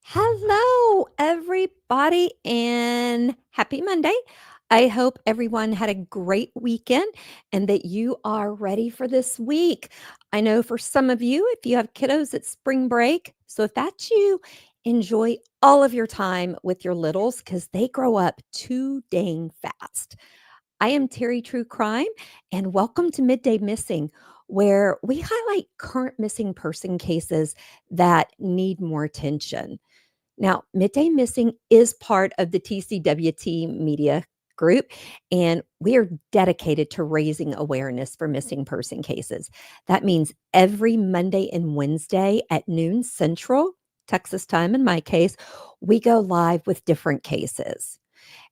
Hello, everybody, and happy Monday. I hope everyone had a great weekend and that you are ready for this week. I know for some of you, if you have kiddos, it's spring break. So if that's you, enjoy all of your time with your littles because they grow up too dang fast. I am Terry True Crime, and welcome to Midday Missing, where we highlight current missing person cases that need more attention. Now, Midday Missing is part of the TCWT media group, and we are dedicated to raising awareness for missing person cases. That means every Monday and Wednesday at noon Central, Texas time in my case, we go live with different cases.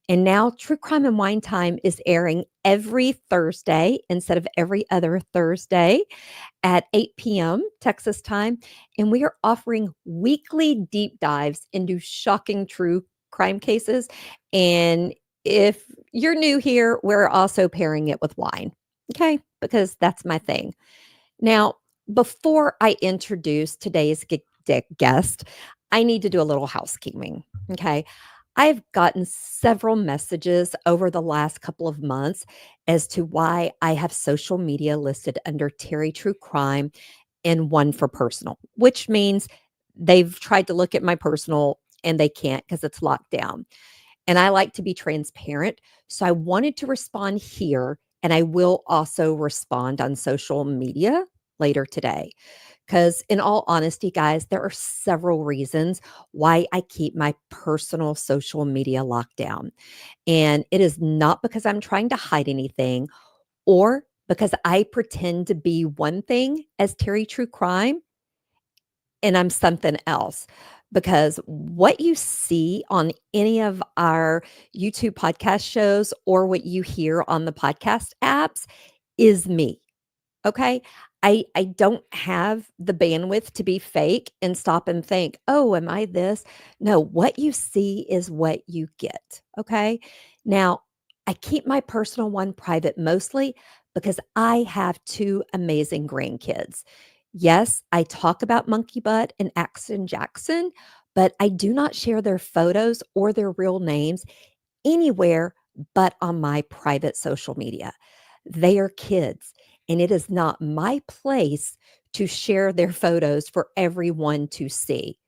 And now True Crime and Wine Time is airing every Thursday instead of every other Thursday at 8 p.m. Texas time. And we are offering weekly deep dives into shocking true crime cases. And if you're new here, we're also pairing it with wine. Okay. Because that's my thing. Now, before I introduce today's guest, I need to do a little housekeeping. Okay. I've gotten several messages over the last couple of months as to why I have social media listed under Terry True Crime and one for personal, which means they've tried to look at my personal and they can't because it's locked down. And I like to be transparent. So I wanted to respond here, and I will also respond on social media later today. Because, in all honesty, guys, there are several reasons why I keep my personal social media locked down. And it is not because I'm trying to hide anything or because I pretend to be one thing as Terry True Crime and I'm something else. Because what you see on any of our YouTube podcast shows or what you hear on the podcast apps is me. Okay. I don't have the bandwidth to be fake and stop and think, oh, am I this? No, what you see is what you get. Okay. Now, I keep my personal one private mostly because I have two amazing grandkids. Yes, I talk about Monkey Butt and Axon Jackson, but I do not share their photos or their real names anywhere but on my private social media. They are kids, and it is not my place to share their photos for everyone to see.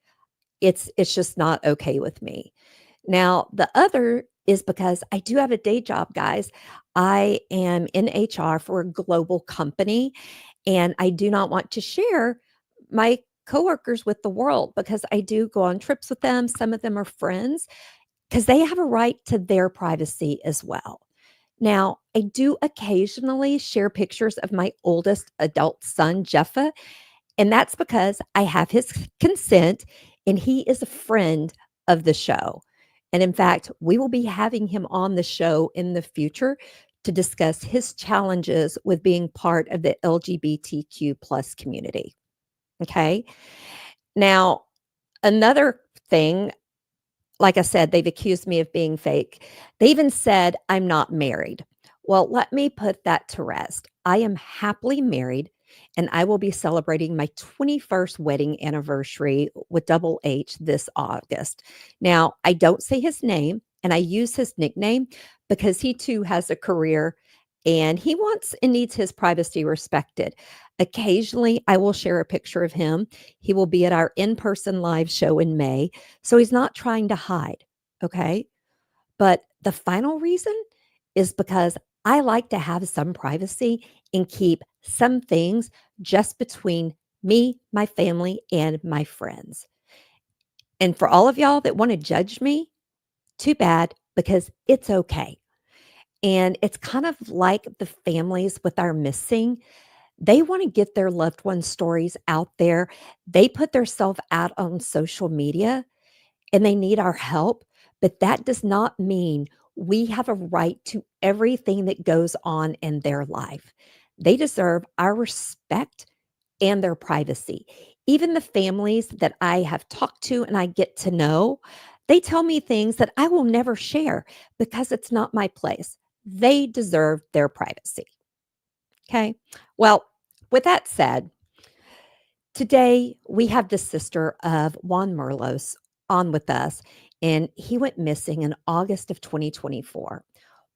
It's just not okay with me. Now, the other is because I do have a day job, guys. I am in HR for a global company, and I do not want to share my coworkers with the world because I do go on trips with them. Some of them are friends because they have a right to their privacy as well. Now, I do occasionally share pictures of my oldest adult son, Jeffa, and that's because I have his consent and he is a friend of the show. And in fact, we will be having him on the show in the future to discuss his challenges with being part of the LGBTQ plus community. Okay. Now, another thing, like I said, they've accused me of being fake. They even said I'm not married. Well, let me put that to rest. I am happily married and I will be celebrating my 21st wedding anniversary with Double H this August. Now, I don't say his name and I use his nickname because he too has a career and he wants and needs his privacy respected. Occasionally, I will share a picture of him. He will be at our in person live show in May. So he's not trying to hide. Okay. But the final reason is because I like to have some privacy and keep some things just between me, my family, and my friends. And for all of y'all that want to judge me, too bad because it's okay. And it's kind of like the families with our missing. They want to get their loved ones' stories out there. They put themselves out on social media and they need our help. But that does not mean we have a right to everything that goes on in their life. They deserve our respect and their privacy. Even the families that I have talked to and I get to know, they tell me things that I will never share because it's not my place. They deserve their privacy. Okay. Well, with that said, today we have the sister of Juan Merlos. on with us, and he went missing in August of 2024.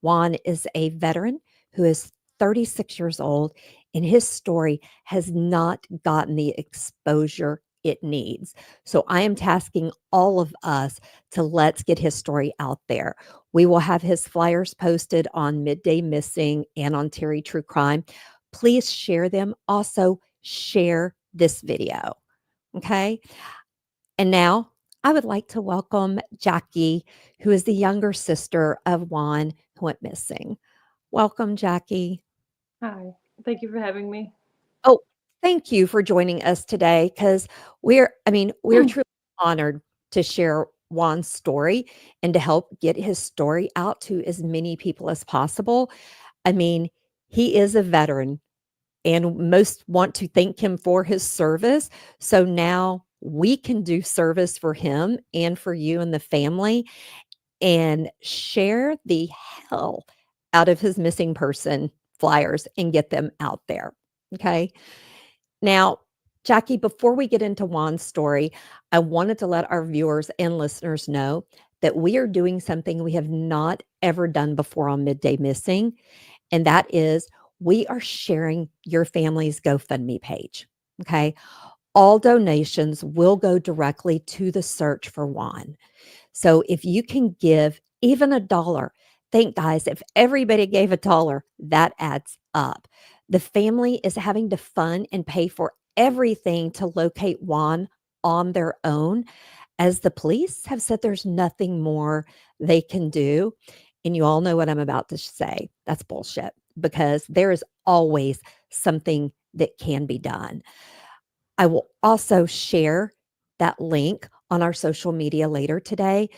Juan is a veteran who is 36 years old, and his story has not gotten the exposure it needs. So I am tasking all of us to let's get his story out there. We will have his flyers posted on Midday Missing and on Terry True Crime. Please share them. Also, share this video. Okay. And now I would like to welcome Jackie, who is the younger sister of Juan who went missing. Welcome, Jackie. Hi. Thank you for having me. Oh, thank you for joining us today because we're truly honored to share Juan's story and to help get his story out to as many people as possible. I mean, he is a veteran and most want to thank him for his service. So now we can do service for him and for you and the family and share the hell out of his missing person flyers and get them out there. Okay. Now, Jackie, before we get into Juan's story, I wanted to let our viewers and listeners know that we are doing something we have not ever done before on Midday Missing, and that is we are sharing your family's GoFundMe page. Okay. All donations will go directly to the search for Juan. So if you can give even $1, think, guys, if everybody gave $1, that adds up. The family is having to fund and pay for everything to locate Juan on their own, as the police have said there's nothing more they can do. And you all know what I'm about to say. That's bullshit because there is always something that can be done. I will also share that link on our social media later today.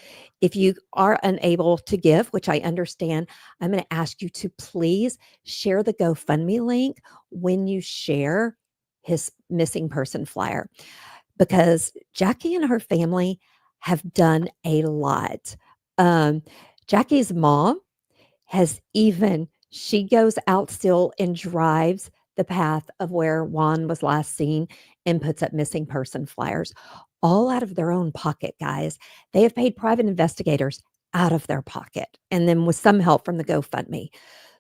If you are unable to give, which I understand, I'm going to ask you to please share the GoFundMe link when you share his missing person flyer because Jackie and her family have done a lot. Um, Jackie's mom has even she goes out still and drives the path of where Juan was last seen and puts up missing person flyers, all out of their own pocket, guys. They have paid private investigators out of their pocket and then with some help from the GoFundMe.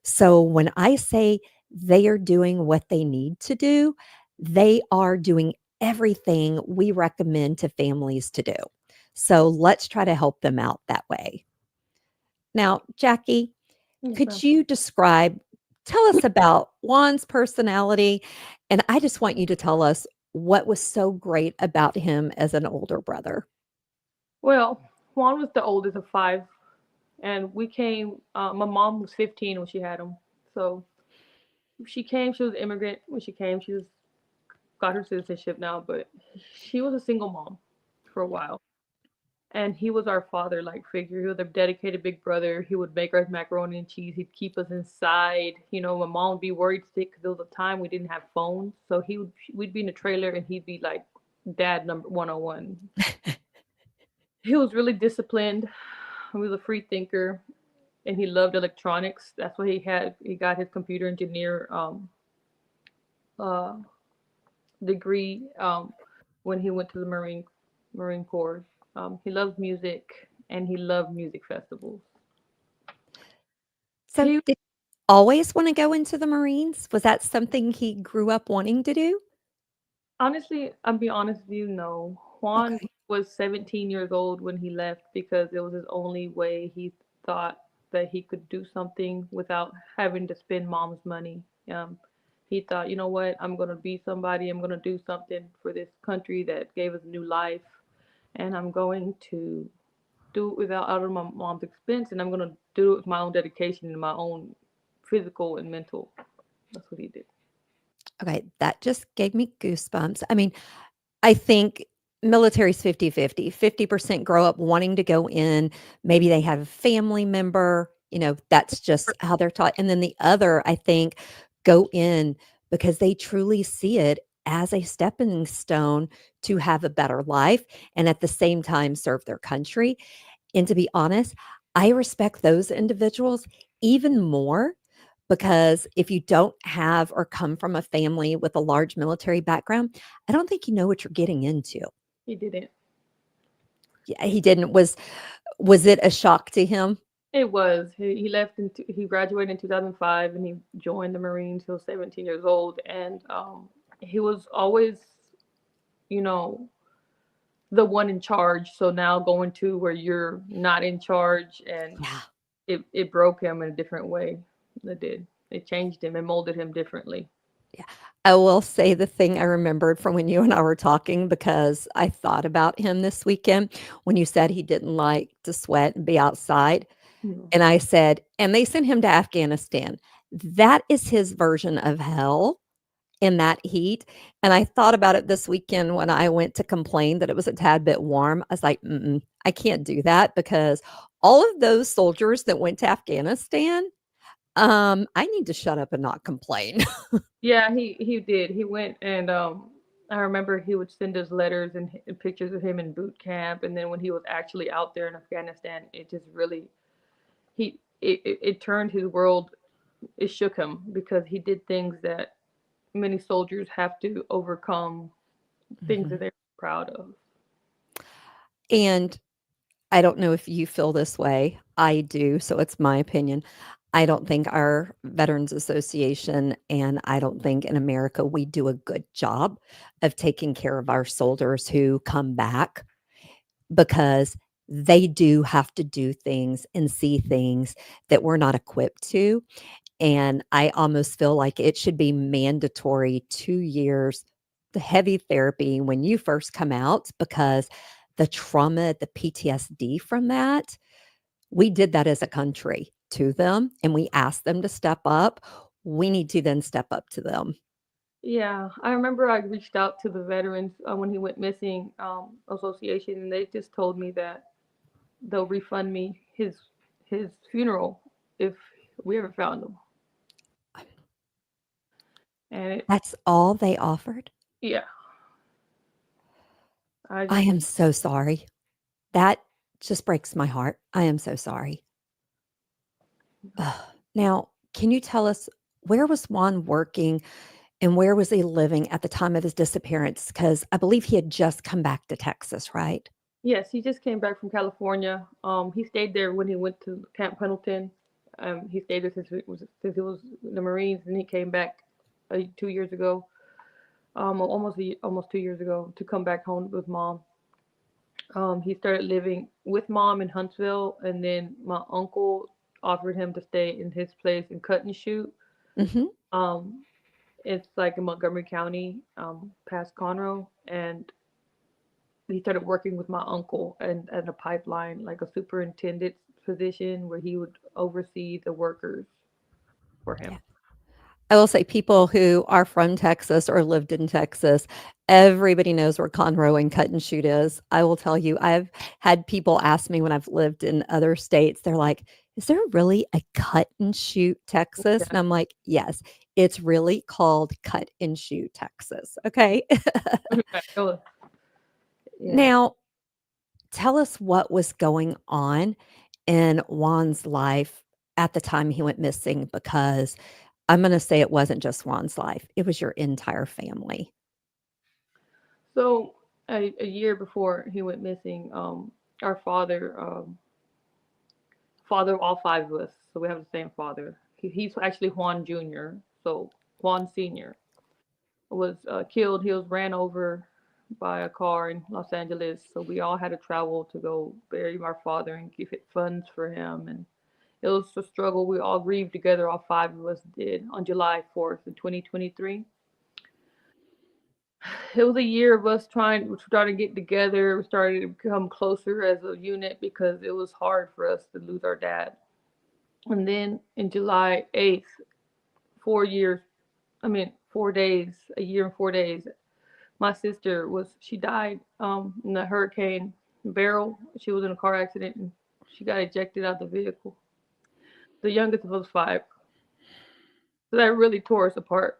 So when I say they are doing what they need to do, they are doing everything we recommend to families to do. So let's try to help them out that way. Now, Jackie, Yes, could ma'am. you tell us about Juan's personality? And I just want you to tell us what was so great about him as an older brother. Well, Juan was the oldest of five, and we came. My mom was 15 when she had him, so she came. She was an immigrant when she came. She was got her citizenship now, but she was a single mom for a while. And he was our father-like figure. He was a dedicated big brother. He would make us macaroni and cheese. He'd keep us inside. My mom would be worried sick because there was a time we didn't have phones, so we'd be in a trailer and he'd be like dad number 101. He was really disciplined. He was a free thinker, and he loved electronics. That's why he got his computer engineer uh, degree when he went to the Marine Corps. He loved music, and he loved music festivals. So, He did he always want to go into the Marines? Was that something he grew up wanting to do? honestly, I'll be honest with you, no. Juan Okay. was 17 years old when he left because it was his only way he thought that he could do something without having to spend mom's money. Um, he thought, you know what, I'm gonna be somebody. I'm gonna do something for this country that gave us a new life, and I'm going to do it without out of my mom's expense, and I'm gonna do it with my own dedication and my own physical and mental. That's what he did. Okay, that just gave me goosebumps. I mean, I think military's 50-50. 50% grow up wanting to go in. Maybe they have a family member, that's just how they're taught. And then the other, I think, go in because they truly see it as a stepping stone to have a better life and at the same time serve their country. And to be honest, I respect those individuals even more because if you don't have or come from a family with a large military background, I don't think you know what you're getting into. He didn't. Yeah, he didn't. Was it a shock to him? It was. He left he graduated in 2005 and he joined the Marines. He was 17 years old and he was always, you know, the one in charge. So now going to where you're not in charge, and Yeah. it broke him in a different way. It did. It changed him and molded him differently. Yeah. I will say the thing I remembered from when you and I were talking because I thought about him this weekend when you said he didn't like to sweat and be outside. Mhm. And I said, and they sent him to Afghanistan. That is his version of hell in that heat. And I thought about it this weekend when I went to complain that it was a tad bit warm. I was like, mm-mm, I can't do that because all of those soldiers that went to Afghanistan, I need to shut up and not complain. Yeah, he did. He went and I remember he would send us letters and pictures of him in boot camp, and then when he was actually out there in Afghanistan, it just really it turned his world. It shook him because he did things that many soldiers have to overcome, things that Mhm. they're proud of. And I don't know if you feel this way. I do, so it's my opinion. I don't think our Veterans Association and I don't think in America we do a good job of taking care of our soldiers who come back because they do have to do things and see things that we're not equipped to. And I almost feel like it should be mandatory 2 years, the heavy therapy when you first come out because the trauma, the PTSD from that, we did that as a country to them and we asked them to step up. We need to then step up to them. Yeah, I remember I reached out to the veterans when he went missing association, and they just told me that they'll refund me his funeral if we ever found him. And That's all they offered. yeah, I I just am so sorry. That just breaks my heart. I am so sorry. Ugh. Now, can you tell us where was Juan working and where was he living at the time of his disappearance? Because I believe he had just come back to Texas, right? yes, he just came back from California. He stayed there when he went to Camp Pendleton. He stayed there since he was in the Marines, and he came back 2 years ago. Almost 2 years ago to come back home with mom. He started living with mom in Huntsville, and then my uncle offered him to stay in his place in Cut and Shoot. Mhm. Um, it's like in Montgomery County, past Conroe, and he started working with my uncle and at a pipeline, like a superintendent position where he would oversee the workers for Yeah. him. I will say people who are from Texas or lived in Texas, everybody knows where Conroe and Cut and Shoot is. I will tell you, I've had people ask me when I've lived in other states, they're like, "Is there really a Cut and Shoot, Texas?" Yeah. And I'm like, "Yes, it's really called Cut and Shoot, Texas." Okay. Oh, yeah. Now, tell us what was going on in Juan's life at the time he went missing because I'm gonna say it wasn't just Juan's life, it was your entire family. So a year before he went missing, our father of all five of us, so we have the same father. He's actually Juan Jr., so Juan Sr. was killed. He was ran over by a car in Los Angeles, so we all had to travel to go bury our father and give it funds for him. And it was a struggle. We all grieved together, all five of us did, on July 4th in 2023. It was a year of us we started to get together, we started to become closer as a unit because it was hard for us to lose our dad. And then in July 8th, 4 years, 4 days, a year and 4 days, my sister she died in the hurricane barrel. She was in a car accident and she got ejected out of the vehicle. The youngest of us five. So that really tore us apart.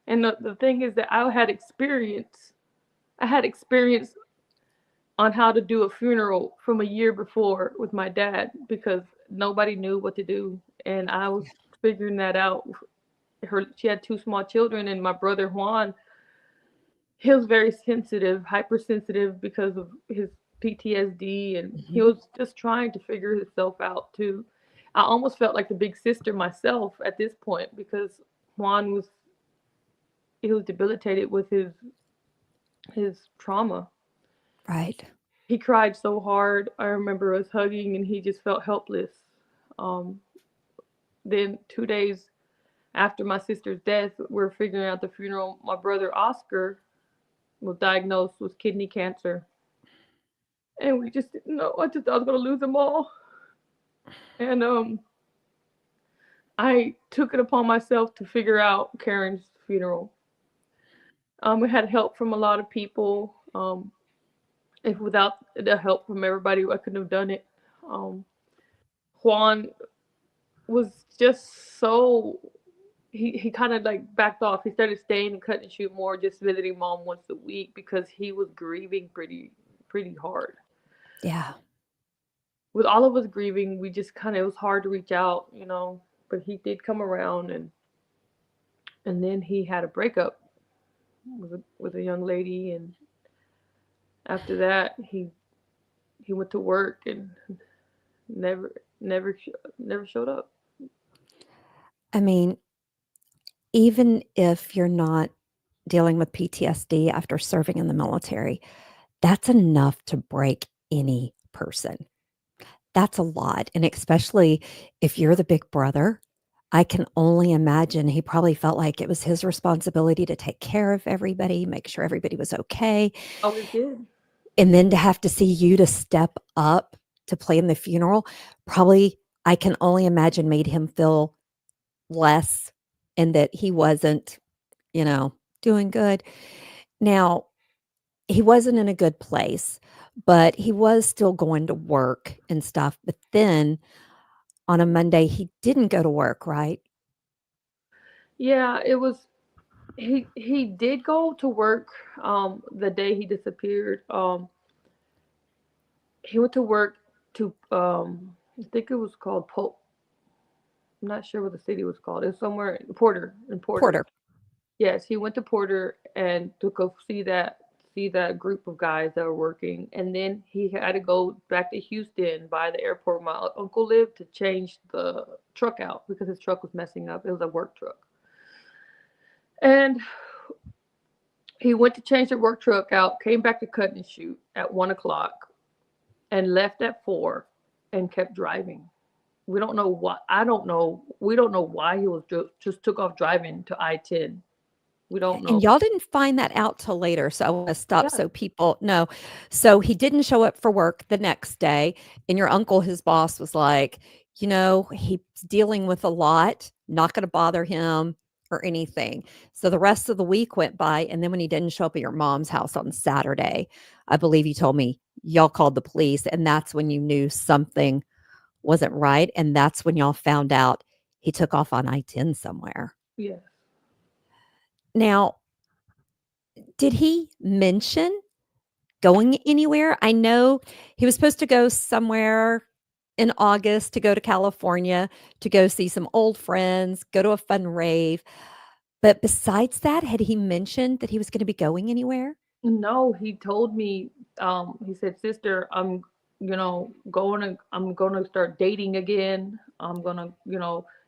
And the thing is that I had experience on how to do a funeral from a year before with my dad because nobody knew what to do, and I was figuring that out. She had two small children, and my brother Juan, he was very sensitive, hypersensitive because of his PTSD, and he Mhm. was just trying to figure himself out too. I almost felt like the big sister myself at this point because Juan was he was debilitated with his trauma. Right. He cried so hard. I remember us hugging, and he just felt helpless. Um, then 2 days after my sister's death, we're figuring out the funeral. My brother Oscar was diagnosed with kidney cancer, and we just didn't know. I just thought I was gonna lose them all, and I took it upon myself to figure out Karen's funeral. We had help from a lot of people. If without the help from everybody, I couldn't have done it. Um, Juan was just so he kind of like backed off. He started staying and cut and shoot more, just visiting mom once a week because he was grieving pretty hard. Yeah. With all of us grieving, we just kind of it was hard to reach out, you know. But he did come around, and then he had a breakup with a young lady, and after that he went to work and never never never showed up. I mean, even if you're not dealing with PTSD after serving in the military, that's enough to break any person. That's a lot, and especially if you're the big brother, I can only imagine he probably felt like it was his responsibility to take care of everybody, make sure everybody was okay, Always did. and then to have to see you to step up to plan the funeral, probably, I can only imagine, made him feel less and that he wasn't, you know, doing good. Now, he wasn't in a good place, but he was still going to work and stuff, but then on a Monday, he didn't go to work, right? Yeah, it was he did go to work the day he disappeared. He went to work to I think it was called I'm not sure what the city was called. It was somewhere in Porter. Porter. Yes, he went to Porter and to go see that group of guys that were working, and then he had to go back to Houston by the airport where my uncle lived to change the truck out because his truck was messing up. It was a work truck, and he went to change the work truck out, came back to cut and shoot at 1 o'clock, and left at 4, and kept driving. We don't know why. I don't know. We don't know why he was just took off driving to I-10. We don't know. And y'all didn't find that out till later, so I wanna stop Yeah. so people know. So he didn't show up for work the next day, and your uncle, his boss, was like, "You know, he's dealing with a lot, not gonna bother him or anything." So the rest of the week went by, and then when he didn't show up at your mom's house on Saturday, I believe you told me, y'all called the police, and that's when you knew something wasn't right, and that's when y'all found out he took off on I-10 somewhere. Yes. Now, did he mention going anywhere? I know he was supposed to go somewhere in August to go to California to go see some old friends, go to a fun rave. But besides that, had he mentioned that he was going to be going anywhere? No, he told me, he said, "Sister, I'm gonna start dating again. I'm gonna,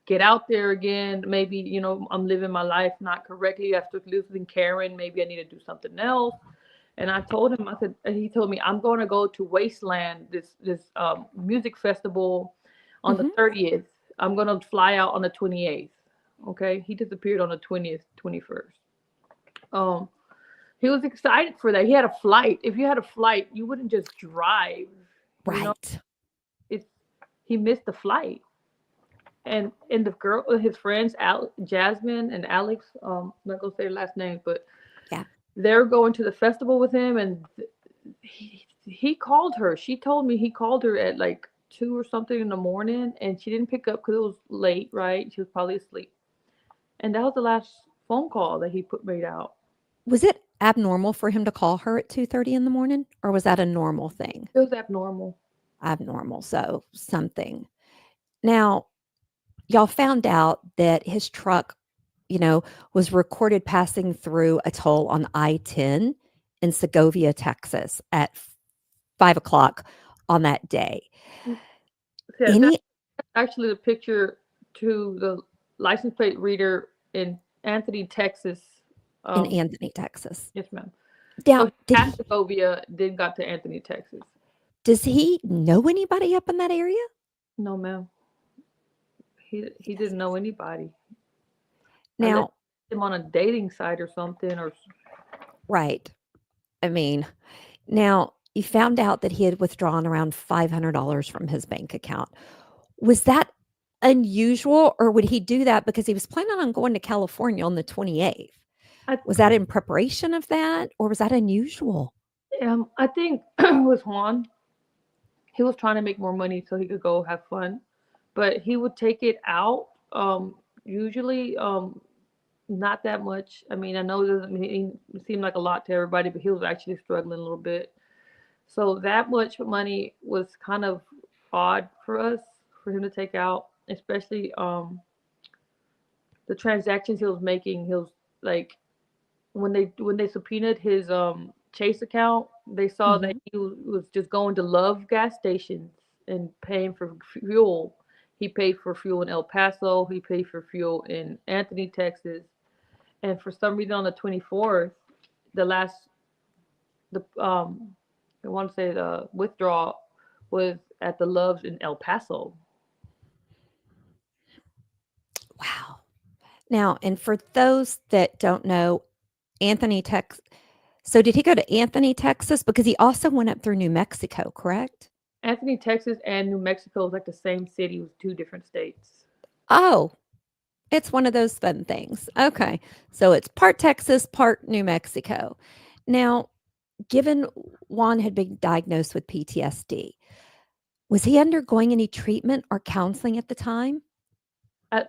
get out there again. Maybe, I'm living my life not correctly after losing Karen. Maybe I need to do something else." And I told him, I said, and he told me, "I'm going to go to Wasteland, this music festival on the Mhm. 30th. I'm going to fly out on the 28th." Okay. He disappeared on the 20th, 21st. Um, he was excited for that. He had a flight. If you had a flight, you wouldn't just drive. You know, Right. it's he missed the flight. And the girl, his friends, Jasmine and Alex. I'm not gonna say their last names, but Yeah. they're going to the festival with him, and he called her. She told me he called her at like 2 or something in the morning, and she didn't pick up because it was late. Right? She was probably asleep, and that was the last phone call that he put made out. Was it abnormal for him to call her at 2:30 in the morning, or was that a normal thing? It was abnormal. Abnormal, so something. Now, y'all found out that his truck, you know, was recorded passing through a toll on I-10 in Segovia, Texas at 5 o'clock on that day. Yeah, that's Any actually the picture to the license plate reader in Anthony, Texas. in Um, Anthony, Texas. yes, ma'am. So Now, he did passed he Segovia, then got to Anthony, Texas. does he know anybody up in that area? No, ma'am. He didn't know anybody unless Now, him on a dating site or something. Or right. I mean, now you found out that he had withdrawn around $500 from his bank account. Was that unusual, or would he do that because he was planning on going to California on the 28th? I Was that in preparation of that, or was that unusual? I think with Juan, he was trying to make more money so he could go have fun, but he would take it out. Usually, not that much. I mean, I know it doesn't seem like a lot to everybody, but he was actually struggling a little bit. So that much money was kind of odd for us for him to take out, especially the transactions he was making. He was like when they subpoenaed his Chase account, they saw that Mhm. he was just going to Love gas stations and paying for fuel. He paid for fuel in El Paso. He paid for fuel in Anthony, Texas. And for some reason, on the 24th, the last the I want to say the withdrawal was at the Loves in El Paso. Wow. Now, and for those that don't know, Anthony, Texas. So did he go to Anthony, Texas? Because he also went up through New Mexico, correct? Anthony, Texas, and New Mexico is like the same city with two different states. Oh, it's one of those fun things. Okay. So it's part Texas, part New Mexico. Now, given Juan had been diagnosed with PTSD, was he undergoing any treatment or counseling at the time?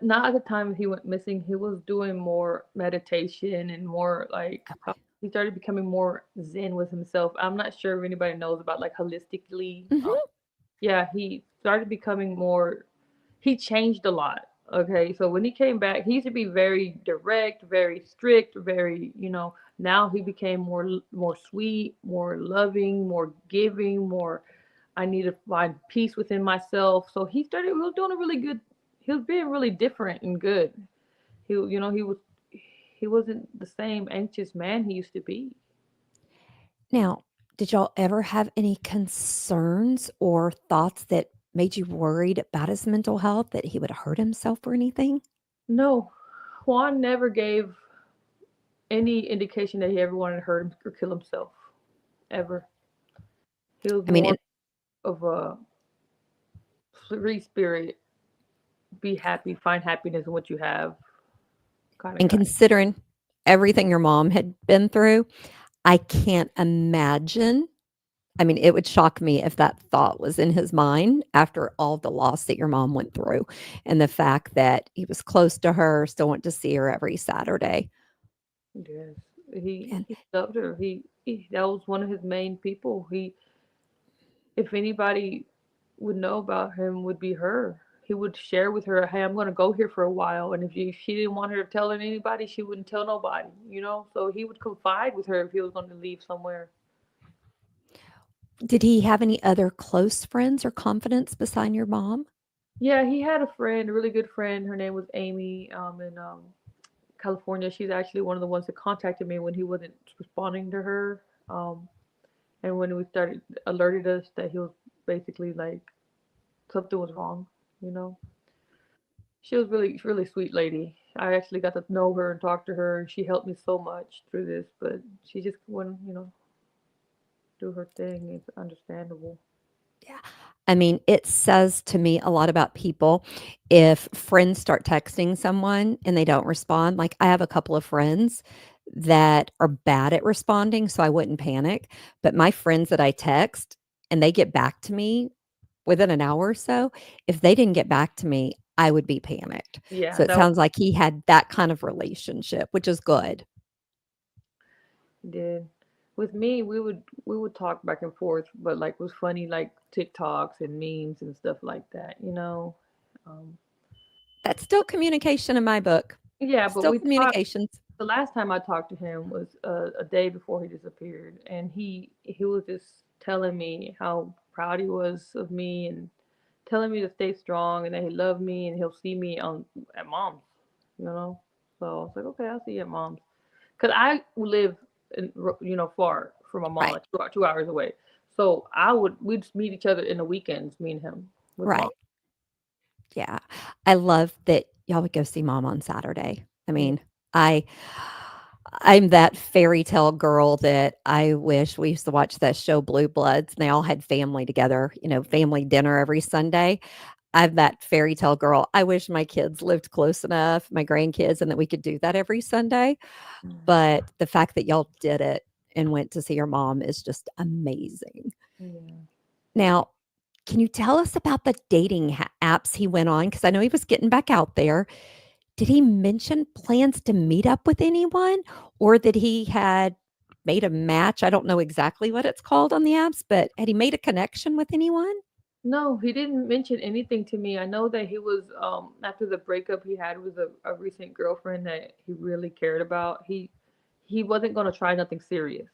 Not at the time he went missing. He was doing more meditation and more like he started becoming more zen with himself. I'm not sure if anybody knows about like holistically. Mhm. Yeah, he started becoming more. He changed a lot. Okay, so when he came back, he used to be very direct, very strict, very Now he became more sweet, more loving, more giving, more. I need to find peace within myself. So he was doing a really good. He was being really different and good. He wasn't the same anxious man he used to be. Now, did y'all ever have any concerns or thoughts that made you worried about his mental health, that he would hurt himself or anything? No, Juan never gave any indication that he ever wanted to hurt him or kill himself ever. He was I mean, more of a free spirit, be happy, find happiness in what you have kind of and guy. considering everything your mom had been through, I can't imagine. I mean, it would shock me if that thought was in his mind after all the loss that your mom went through and the fact that he was close to her, still went to see her every Saturday. Yes, And he loved her. He that was one of his main people. If anybody would know about him, would be her. He would share with her, "Hey, I'm going to go here for a while," and if she didn't want her to tell anybody, she wouldn't tell nobody. So he would confide with her if he was going to leave somewhere. did he have any other close friends or confidants beside your mom? Yeah, he had a friend, a really good friend. Her name was Amy. In California. She's actually one of the ones that contacted me when he wasn't responding to her. Um, and when we started alerted us that he was basically like something was wrong. You know, she was really sweet lady. I actually got to know her and talk to her, and she helped me so much through this. But she just wouldn't, do her thing. It's understandable. Yeah. I mean, it says to me a lot about people if friends start texting someone and they don't respond. Like, I have a couple of friends that are bad at responding, so I wouldn't panic. But my friends that I text and they get back to me within an hour or so, if they didn't get back to me, I would be panicked. Yeah, So it that was sounds like he had that kind of relationship, which is good. did. With me, we would talk back and forth, but like was funny like TikToks and memes and stuff like that. Um, That's still communication in my book. Yeah, but Still we talked. communications. The last time I talked to him was a day before he disappeared, and he was just telling me how proud he was of me and telling me to stay strong and that he loved me and he'll see me on at mom's, you know. So I was like, okay, I'll see you at mom's, cause I live in, far from my mom, Right, like 2 hours away. So we'd just meet each other in the weekends, me and him with mom. right. Yeah. I love that y'all would go see mom on Saturday. I Yeah. mean, I I'm that fairy tale girl that I wish we used to watch that show Blue Bloods, and they all had family together, family dinner every Sunday. I'm that fairy tale girl. I wish my kids lived close enough, my grandkids, and that we could do that every Sunday. But the fact that y'all did it and went to see your mom is just amazing. Yeah. Now, can you tell us about the dating apps he went on? Because I know he was getting back out there. Did he mention plans to meet up with anyone, or that he had made a match? I don't know exactly what it's called on the apps, but had he made a connection with anyone? No, he didn't mention anything to me. I know that he was after the breakup he had with a recent girlfriend that he really cared about. He wasn't gonna try nothing serious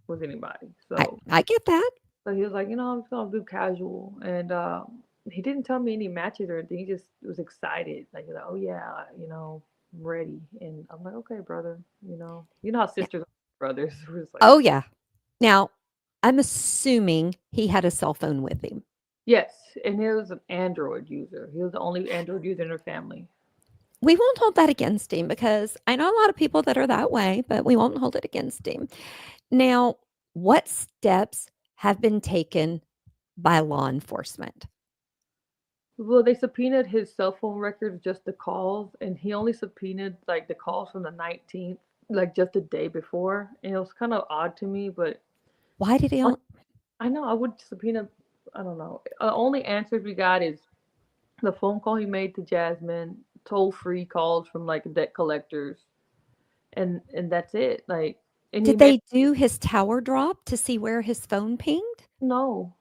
with anybody. I So I get that. he was like, I'm just gonna do casual, and he didn't tell me any matches or anything. He just was excited, like, oh yeah, I'm ready. And I'm like, okay, brother, how Yeah. sisters are, brothers. We're just like, Oh, yeah. Now, I'm assuming he had a cell phone with him. yes, and he was an Android user. He was the only Android user in her family. We won't hold that against him because I know a lot of people that are that way, but we won't hold it against him. Now, what steps have been taken by law enforcement? Well, they subpoenaed his cell phone records, just the calls, and he only subpoenaed like the calls from the 19th, like just the day before. And it was kind of odd to me, but Why did he on- on I know I would subpoena. I don't know. Only answers we got is the phone call he made to Jasmine, toll free calls from like debt collectors, and that's it. Like, and he did made they do his tower drop to see where his phone pinged? no,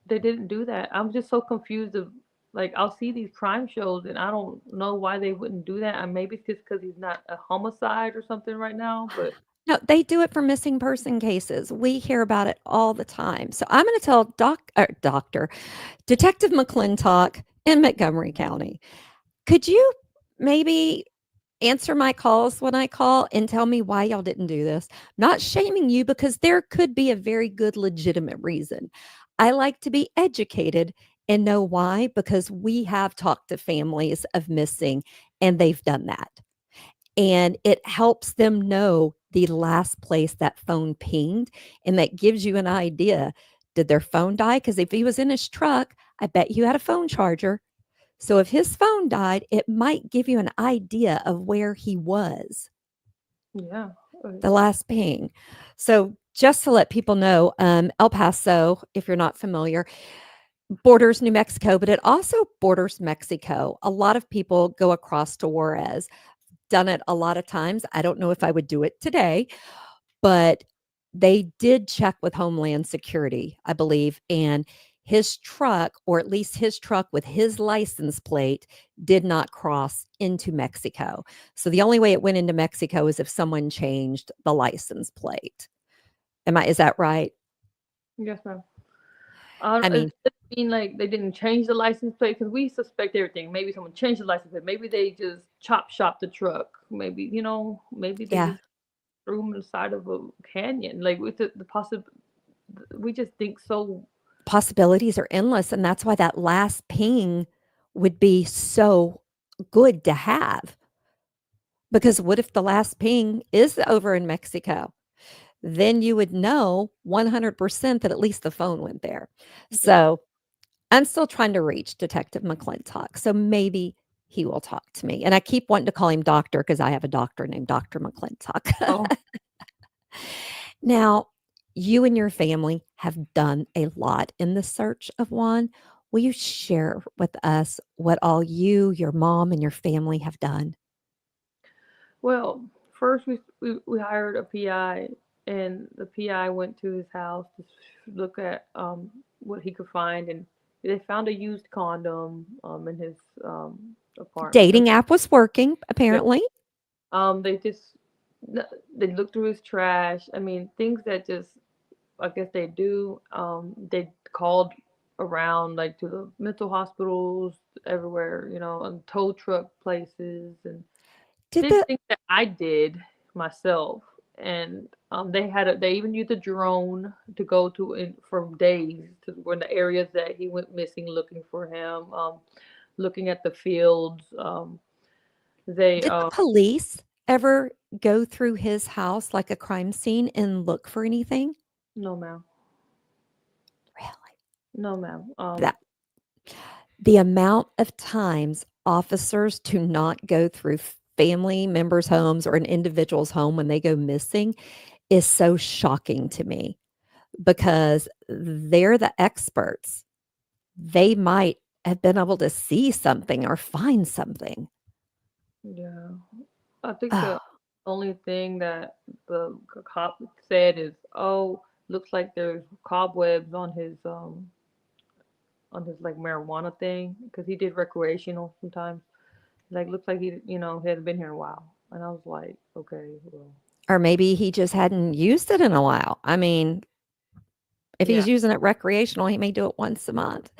they didn't do that. I'm just so confused of like I'll see these crime shows and I don't know why they wouldn't do that. And maybe it's just because he's not a homicide or something right now. But No, they do it for missing person cases. We hear about it all the time. So I'm going to tell Doctor Detective McClintock in Montgomery County. Could you maybe answer my calls when I call and tell me why y'all didn't do this? Not shaming you because there could be a very good legitimate reason. I like to be educated and know why because we have talked to families of missing and they've done that. And it helps them know the last place that phone pinged. And that gives you an idea. Did their phone die? Because if he was in his truck, I bet you had a phone charger. So if his phone died, it might give you an idea of where he was yeah, the last ping. So just to let people know, El Paso, if you're not familiar, borders New Mexico, but it also borders Mexico. A lot of people go across to Juarez. Done it a lot of times. I don't know if I would do it today, but they did check with Homeland Security, I believe, and his truck, or at least his truck with his license plate, did not cross into Mexico. So the only way it went into Mexico is if someone changed the license plate. Is that right? yes, ma'am. I It mean, doesn't mean like they didn't change the license plate because we suspect everything. Maybe someone changed the license plate. Maybe they just chop shop the truck. Maybe maybe they yeah, just threw him inside of a canyon. Like with the possible, we just think so. possibilities are endless, and that's why that last ping would be so good to have. Because what if the last ping is over in Mexico? Then you would know 100% that at least the phone went there. Yeah. So I'm still trying to reach Detective McClintock. So maybe he will talk to me. And I keep wanting to call him doctor because I have a doctor named Dr. McClintock. Oh, Now, you and your family have done a lot in the search of Juan. Will you share with us what all you, your mom, and your family have done? well, first we hired a PI, and the PI went to his house to look at what he could find, and they found a used condom in his apartment. Dating app was working, Yeah. apparently. They just they looked through his trash. I mean, things that just I guess they do. They called around like to the mental hospitals everywhere, and tow truck places, and Did did the things that I did myself. And they even used a drone to go to in for days to when the areas that he went missing, looking for him, looking at the fields. They did the police ever go through his house like a crime scene and look for anything? No, ma'am. Really? No, ma'am. That the amount of times officers do not go through family members' homes or an individual's home when they go missing is so shocking to me because they're the experts. They might have been able to see something or find something. Yeah. I think the Oh, only thing that the cop said is, "Oh, looks like there's cobwebs on his like marijuana thing because he did recreational sometimes. Like looks like he hasn't been here in a while." And I was like, "Okay, well, or maybe he just hadn't used it in a while. I mean, if yeah." he's using it recreational, he may do it once a month.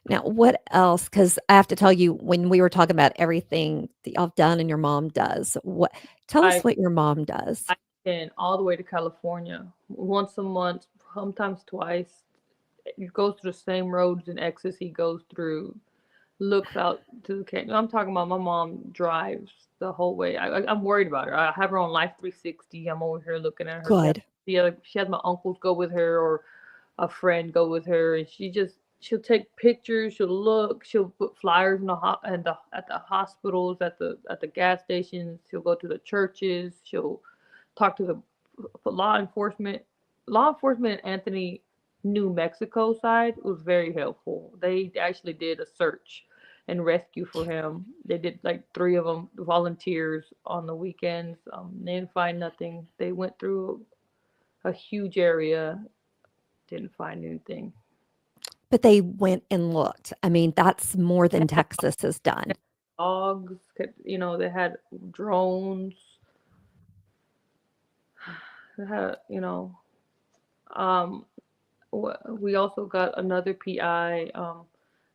Now, what else? Because I have to tell you, when we were talking about everything that y'all have done and your mom does, what? Tell us I what your mom does. I can all the way to California once a month, sometimes twice. He goes through the same roads and exits he goes through, looks out to the canyon. I'm talking about my mom drives the whole way. I'm worried about her. I have her on Life 360. I'm over here looking at her. Good. She has my uncles go with her or a friend go with her, and she'll take pictures. She'll look. She'll put flyers in at the hospitals, at the gas stations. She'll go to the churches. She'll talk to the law enforcement. Law enforcement in Anthony, New Mexico side was very helpful. They actually did a search and rescue for him. They did like three of them, volunteers on the weekends. They didn't find nothing. They went through a huge area, didn't find anything. But they went and looked. I mean, that's more They than had Texas has done. dogs, they had drones. They had, um, we also got another PI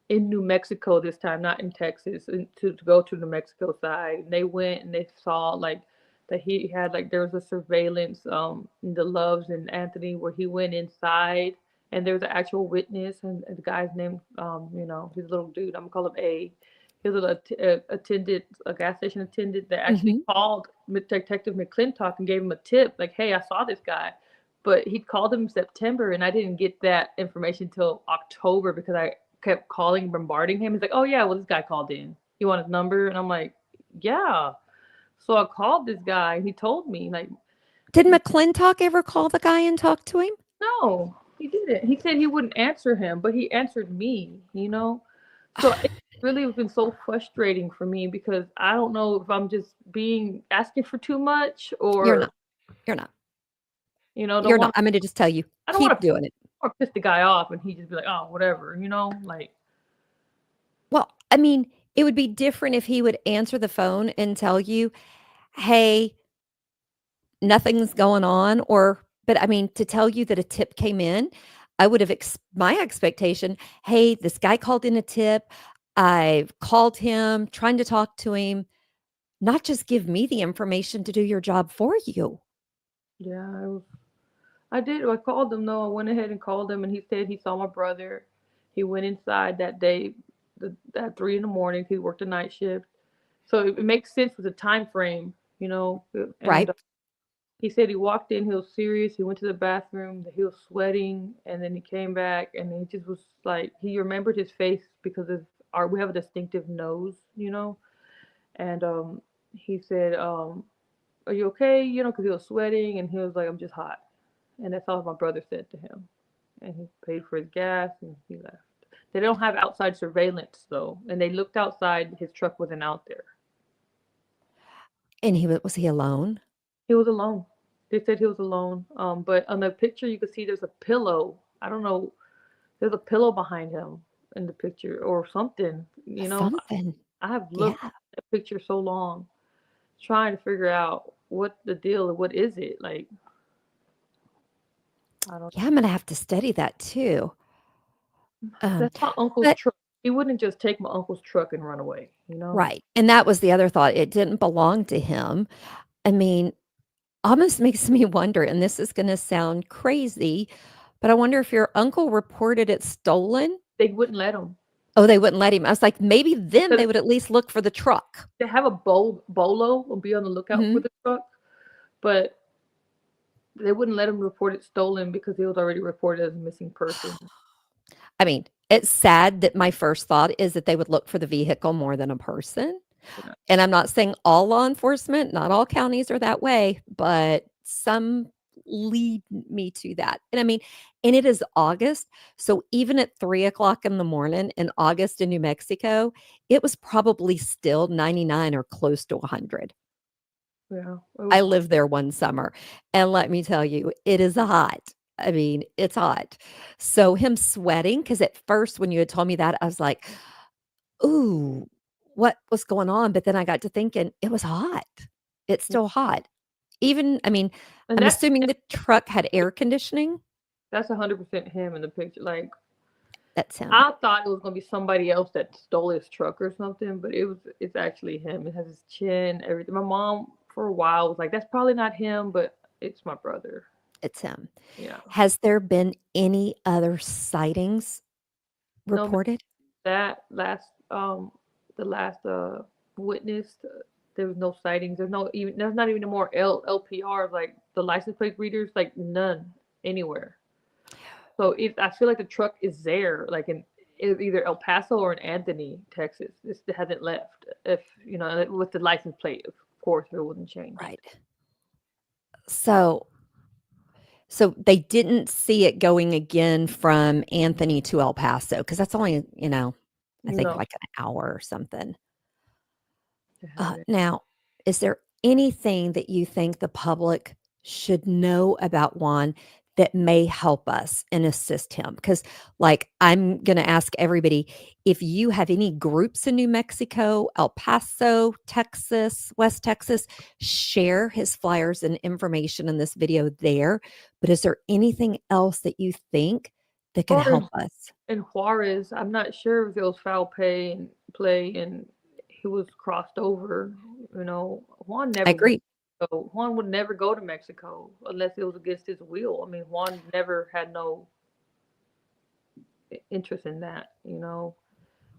in New Mexico this time, not in Texas, to go to New Mexico side. And they went and they saw like that he had like there was a surveillance in the Loves and Anthony where he went inside and there was an actual witness and the guy's name he's a little dude. I'm gonna call him A. He was a attendant, a gas station attendant that actually Mhm. called Detective McClintock and gave him a tip like, "Hey, I saw this guy." But he called him in September, and I didn't get that information until October because I kept calling, bombarding him. He's like, "Oh yeah, well this guy called in. You want his number?" And I'm like, "Yeah." So I called this guy. He told me like, Did McClintock ever call the guy and talk to him? "No, he didn't." He said he wouldn't answer him, but he answered me. So it really has been so frustrating for me because I don't know if I'm just being asking for too much You're or not. You're not. don't You're not. want. I'm gonna just tell you, I don't want keep to doing it. piss the guy off and he just be like, "Oh, whatever," like. Well, I mean, it would be different if he would answer the phone and tell you, "Hey, nothing's going on," but I mean, to tell you that a tip came in, I would have my expectation, "Hey, this guy called in a tip. I've called him, trying to talk to him, not just give me the information to do your job for you." Yeah, I did. I called him though. I went ahead and called him, and he said he saw my brother. He went inside that day, at 3 in the morning. He worked a night shift, so it makes sense with the time frame, And Right? he said he walked in. He was serious. He went to the bathroom. He was sweating, and then he came back, and he just was like he remembered his face because of our we have a distinctive nose. And he said, "Are you okay?" Because he was sweating, and he was like, "I'm just hot." And that's all my brother said to him. And he paid for his gas and he left. They don't have outside surveillance though, and they looked outside. His truck wasn't out there. And was he alone? He was alone. They said he was alone. But on the picture you could see there's a pillow. I don't know. There's a pillow behind him in the picture or something. Something. I have looked Yeah. at that picture so long, trying to figure out what the deal, what is it like. I don't Yeah, I'm gonna have to study that too. know. Um, That's my uncle's but truck. He wouldn't just take my uncle's truck and run away, you know? right, and that was the other thought, it didn't belong to him. I mean, almost makes me wonder, and this is gonna sound crazy, but I wonder if your uncle reported it stolen? They wouldn't let him Oh, they wouldn't let him. I was like, maybe then because they would at least look for the truck. they have a bolo and be on the lookout for Mhm. the truck, but they wouldn't let him report it stolen because he was already reported as a missing person. I mean, it's sad that my first thought is that they would look for the vehicle more than a person. Yeah. And I'm not saying all law enforcement, not all counties are that way, but some lead me to that. And I mean, and it is August. So even at 3 o'clock in the morning in August in New Mexico, it was probably still 99 or close to 100. Yeah, it was I hot. lived there one summer, and let me tell you, it is hot. I mean, it's hot. So him sweating, because at first when you had told me that, I was like, "Ooh, what was going on?" But then I got to thinking, it was hot. It's still hot. Even I mean, And I'm assuming the truck had air conditioning? that's 100% him in the picture. Like That's him. I thought it was gonna be somebody else that stole his truck or something, but it's actually him. It has his chin, everything. My mom for a while was like, "That's probably not him," but it's my brother. It's him. Yeah. Has there been any other sightings No, reported? that last the last witness, there was no sightings. There's not even more LPRs like the license plate readers, like none anywhere. So if I feel like the truck is there, like in either El Paso or in Anthony, Texas. It hasn't left. If you know, with the license plate, of course, it wouldn't change. Right. So So they didn't see it going again from Anthony to El Paso because that's only, I think No, like an hour or something. it hasn't. Now, is there anything that you think the public should know about Juan that may help us and assist him? Because, like, I'm going to ask everybody if you have any groups in New Mexico, El Paso, Texas, West Texas, share his flyers and information in this video there. But is there anything else that you think that could Or help us? in Juarez, I'm not sure if it was foul play and he was crossed over. You know, Juan I never went. agree. So Juan would never go to Mexico unless it was against his will. I mean, Juan never had no interest in that. You know,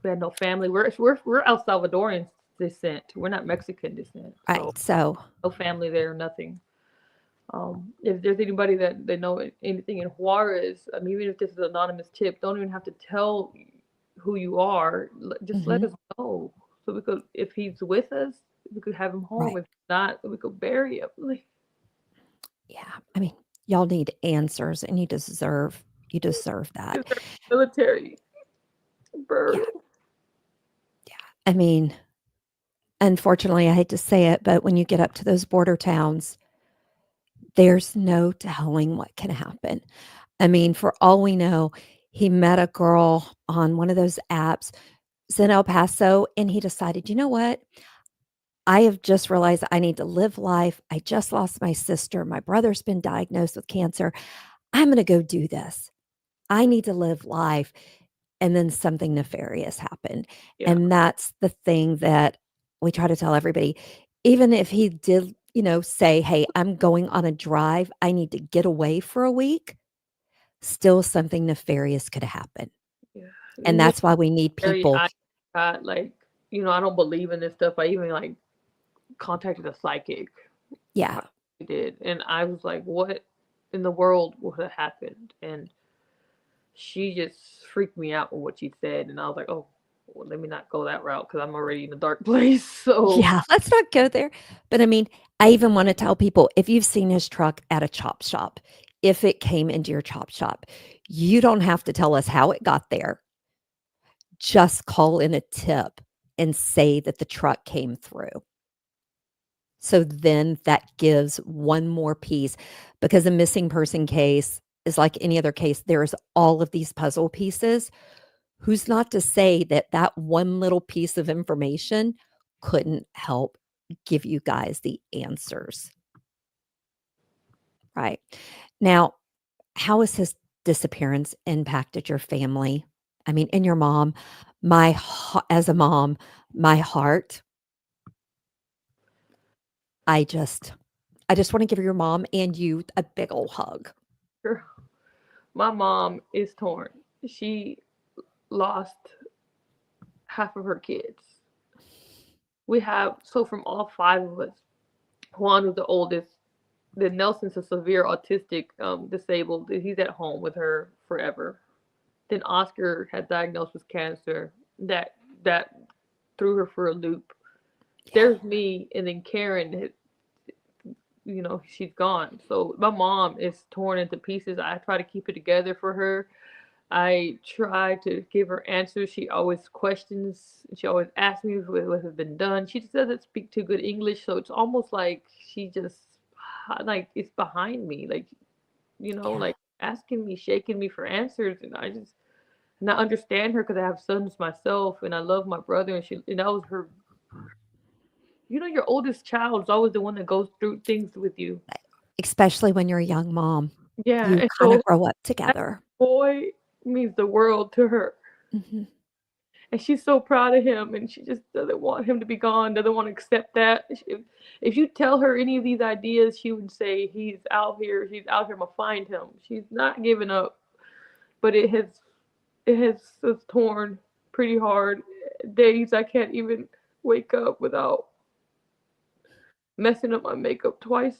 we had no family. We're El Salvadorian descent. We're not Mexican descent. So Right. So, no family there, nothing. If there's anybody that they know anything in Juarez, I mean, even if this is an anonymous tip, don't even have to tell who you are. Just let mhm, us know so we could, if he's with us, we could have him home. right. If not, we could bury him. Like, Yeah, I mean, y'all need answers and you deserve that. is there military Yeah, burial? yeah. I mean, unfortunately, I hate to say it, but when you get up to those border towns, there's no telling what can happen. I mean, for all we know, he met a girl on one of those apps, it's in El Paso, and he decided, you know what? I have just realized I need to live life. I just lost my sister. My brother's been diagnosed with cancer. I'm going to go do this. I need to live life. And then something nefarious happened. Yeah, And that's the thing that we try to tell everybody. Even if he did, say, "Hey, I'm going on a drive. I need to get away for a week," still something nefarious could happen. yeah. And And that's why we need military, people. I got like, I don't believe in this stuff. I even like contacted a psychic. Yeah, I did, and I was like, "What in the world would have happened?" And she just freaked me out with what she said, and I was like, "Oh, well, let me not go that route because I'm already in a dark place." So yeah, let's not go there. But I mean, I even want to tell people if you've seen his truck at a chop shop, if it came into your chop shop, you don't have to tell us how it got there. Just call in a tip and say that the truck came through. So then that gives one more piece because a missing person case is like any other case. There's all of these puzzle pieces. Who's not to say that that one little piece of information couldn't help give you guys the answers? Right. Now, how has his disappearance impacted your family? I mean, and your mom. As a mom, my heart, I just I just wanna give your mom and you a big old hug. Girl, my mom is torn. She lost half of her kids. We have, so from all five of us, Juan was the oldest. Then Nelson's a severe autistic, disabled. He's at home with her forever. Then Oscar had diagnosed with cancer. That threw her for a loop. Yeah. There's me, and then Karen. She's gone. So my mom is torn into pieces. I try to keep it together for her. I try to give her answers. She always questions. She always asks me what has been done. She just doesn't speak too good English, so it's almost like she just like it's behind me, Yeah. like asking me, shaking me for answers, and I understand her because I have sons myself, and I love my brother, and that was her. Your oldest child is always the one that goes through things with you. Especially when you're a young mom. Yeah, You and kinda so grow up that together. boy means the world to her. Mhm. And she's so proud of him, and she just doesn't want him to be gone, doesn't want to accept that. If you tell her any of these ideas, she would say he's out here, I'm gonna find him. She's not giving up, but it has torn pretty hard. Days I can't even wake up without messing up my makeup twice.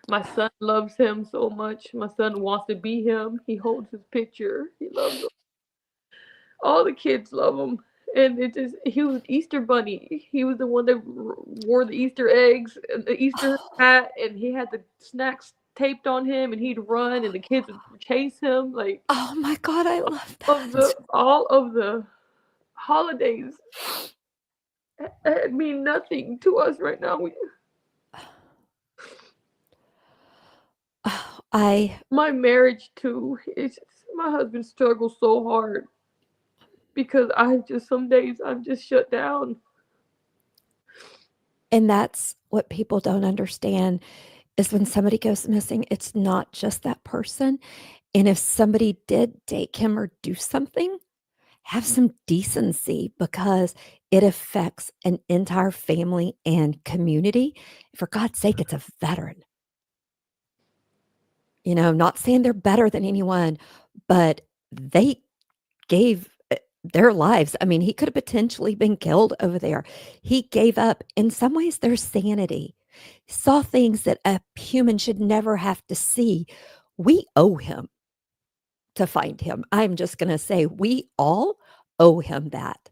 My son loves him so much. My son wants to be him. He holds his picture. He loves him. All the kids love him. And he was Easter Bunny. He was the one that wore the Easter eggs and the Easter hat, and he had the snacks taped on him, and he'd run, and the kids would chase him. Like Oh my god, I love that. all of the holidays mean nothing to us right now. I My marriage too. My husband struggles so hard because some days I'm just shut down. and that's what people don't understand is when somebody goes missing, it's not just that person, and if somebody did take him or do something, have some decency because it affects an entire family and community. For God's sake, it's a veteran. Not saying they're better than anyone, but they gave their lives. I mean, he could have potentially been killed over there. He gave up, in some ways, their sanity. Saw things that a human should never have to see. We owe him to find him. I'm just going to say we all owe him that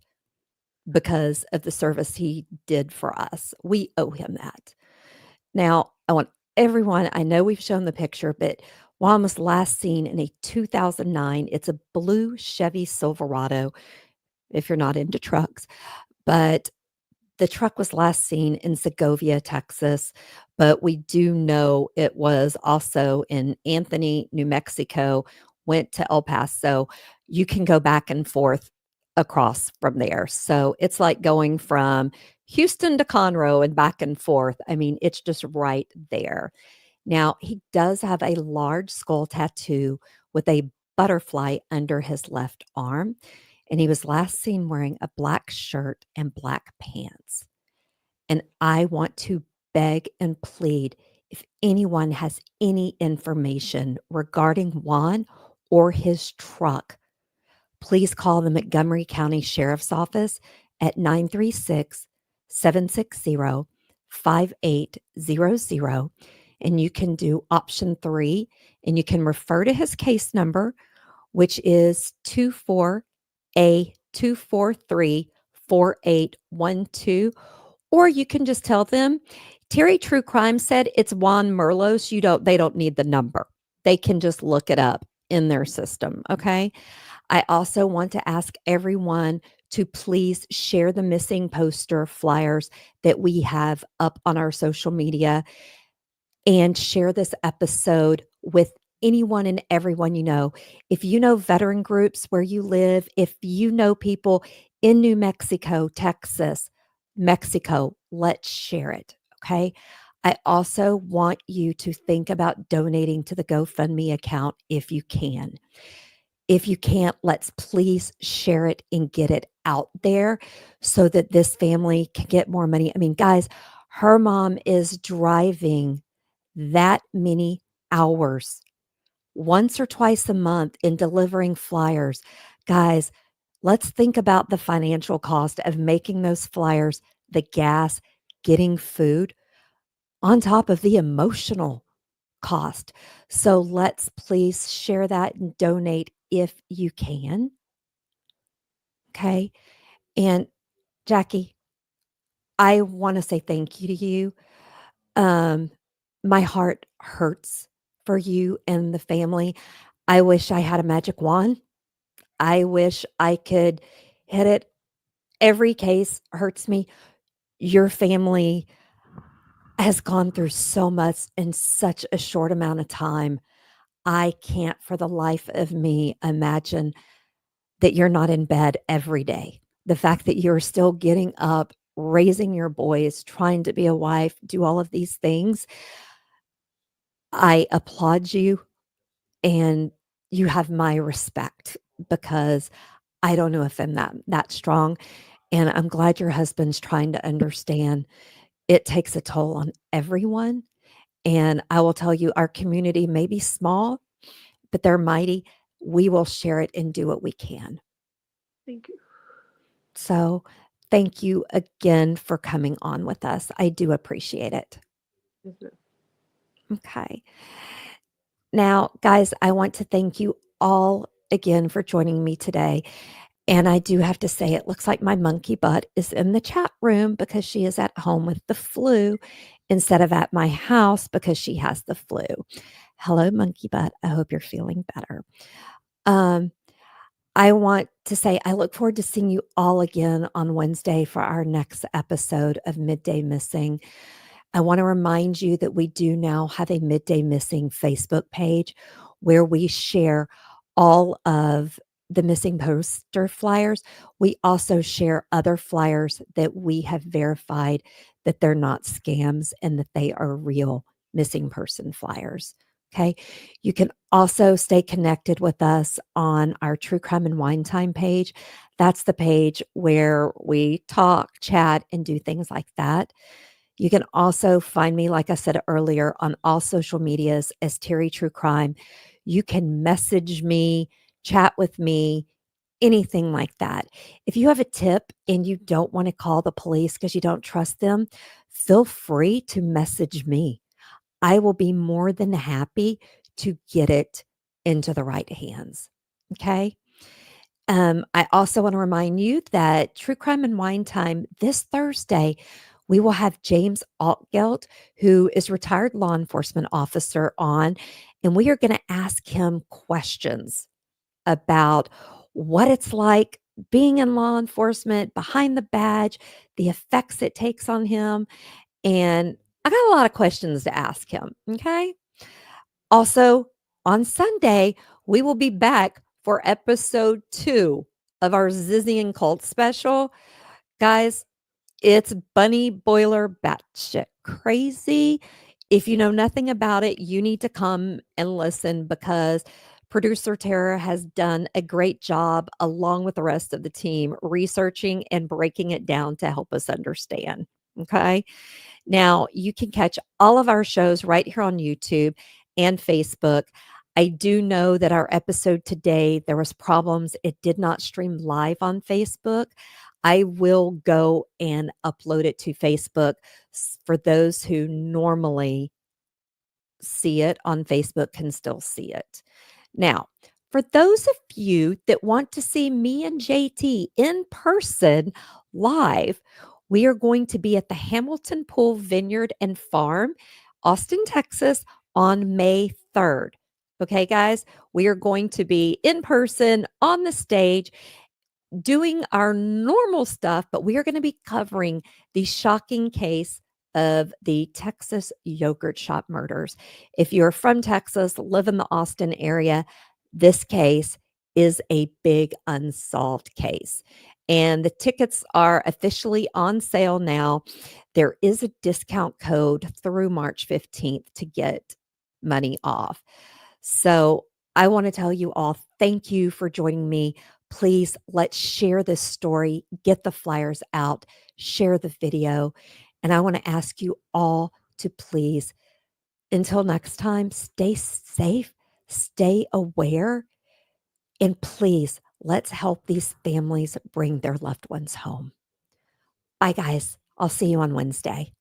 because of the service he did for us. We owe him that. Now, I want everyone, I know we've shown the picture, but Juan was last seen in a 2009. It's a blue Chevy Silverado, if you're not into trucks, but the truck was last seen in Segovia, Texas, but we do know it was also in Anthony, New Mexico, went to El Paso. You can go back and forth across from there. So it's like going from Houston to Conroe and back and forth. I mean, it's just right there. Now, he does have a large skull tattoo with a butterfly under his left arm, and he was last seen wearing a black shirt and black pants. And I want to beg and plead if anyone has any information regarding Juan or his truck, please call the Montgomery County Sheriff's Office at 936 760 5800. And you can do option 3, and you can refer to his case number, which is 24A2434812, or you can just tell them Terry True Crime said it's Juan Merlos. They don't need the number. They can just look it up in their system. Okay. I also want to ask everyone to please share the missing poster flyers that we have up on our social media and share this episode with anyone and everyone you know. If you know veteran groups where you live, if you know people in New Mexico, Texas, Mexico, let's share it. Okay. I also want you to think about donating to the GoFundMe account if you can. If you can't, let's please share it and get it out there so that this family can get more money. I mean, guys, her mom is driving that many hours once or twice a month in delivering flyers. Guys, let's think about the financial cost of making those flyers, the gas, getting food, on top of the emotional cost. So let's please share that and donate if you can. Okay. And Jackie, I want to say thank you to you. Um, my heart hurts for you and the family. I wish I had a magic wand. I wish I could hit it. Every case hurts me. Your family has gone through so much in such a short amount of time. I can't for the life of me imagine that you're not in bed every day. The fact that you're still getting up, raising your boys, trying to be a wife, do all of these things. I applaud you and you have my respect because I don't know if I'm that strong. And I'm glad your husband's trying to understand it takes a toll on everyone. And I will tell you, our community may be small, but they're mighty. We will share it and do what we can. Thank you. So thank you again for coming on with us. I do appreciate it. Yes, ma'am. Okay. Now, guys, I want to thank you all again for joining me today. And I do have to say, it looks like my monkey butt is in the chat room because she is at home with the flu instead of at my house because she has the flu. Hello, monkey butt. I hope you're feeling better. Um, I want to say I look forward to seeing you all again on Wednesday for our next episode of Midday Missing. I want to remind you that we do now have a Midday Missing Facebook page where we share all of the missing poster flyers. We also share other flyers that we have verified that they're not scams and that they are real missing person flyers. Okay. You can also stay connected with us on our True Crime and Wine Time page. That's the page where we talk, chat, and do things like that. You can also find me, like I said earlier, on all social medias as Terry True Crime. You can message me, chat with me, anything like that. If you have a tip and you don't want to call the police because you don't trust them, feel free to message me. I will be more than happy to get it into the right hands. Okay. I also want to remind you that True Crime and Wine Time this Thursday, we will have James Altgeld, who is retired law enforcement officer, on, and we are going to ask him questions about what it's like being in law enforcement, behind the badge, the effects it takes on him. And I got a lot of questions to ask him. Okay. Also, on Sunday, we will be back for episode 2 of our Zizzy and Cult special. Guys, it's Bunny Boiler batshit crazy. If you know nothing about it, you need to come and listen because producer Tara has done a great job, along with the rest of the team, researching and breaking it down to help us understand. Okay. Now, you can catch all of our shows right here on YouTube and Facebook. I do know that our episode today, there was problems. It did not stream live on Facebook. I will go and upload it to Facebook for those who normally see it on Facebook can still see it. Now, for those of you that want to see me and JT in person live, we are going to be at the Hamilton Pool Vineyard and Farm, Austin, Texas, on May 3rd. Okay, guys, we are going to be in person on the stage doing our normal stuff, but we are going to be covering the shocking case of the Texas yogurt shop murders. If you're from Texas, live in the Austin area, this case is a big unsolved case. And the tickets are officially on sale now. There is a discount code through March 15th to get money off. So I want to tell you all, thank you for joining me. Please let's share this story, get the flyers out, share the video. And I want to ask you all to please, until next time, stay safe, stay aware, and please let's help these families bring their loved ones home. Bye, guys. I'll see you on Wednesday.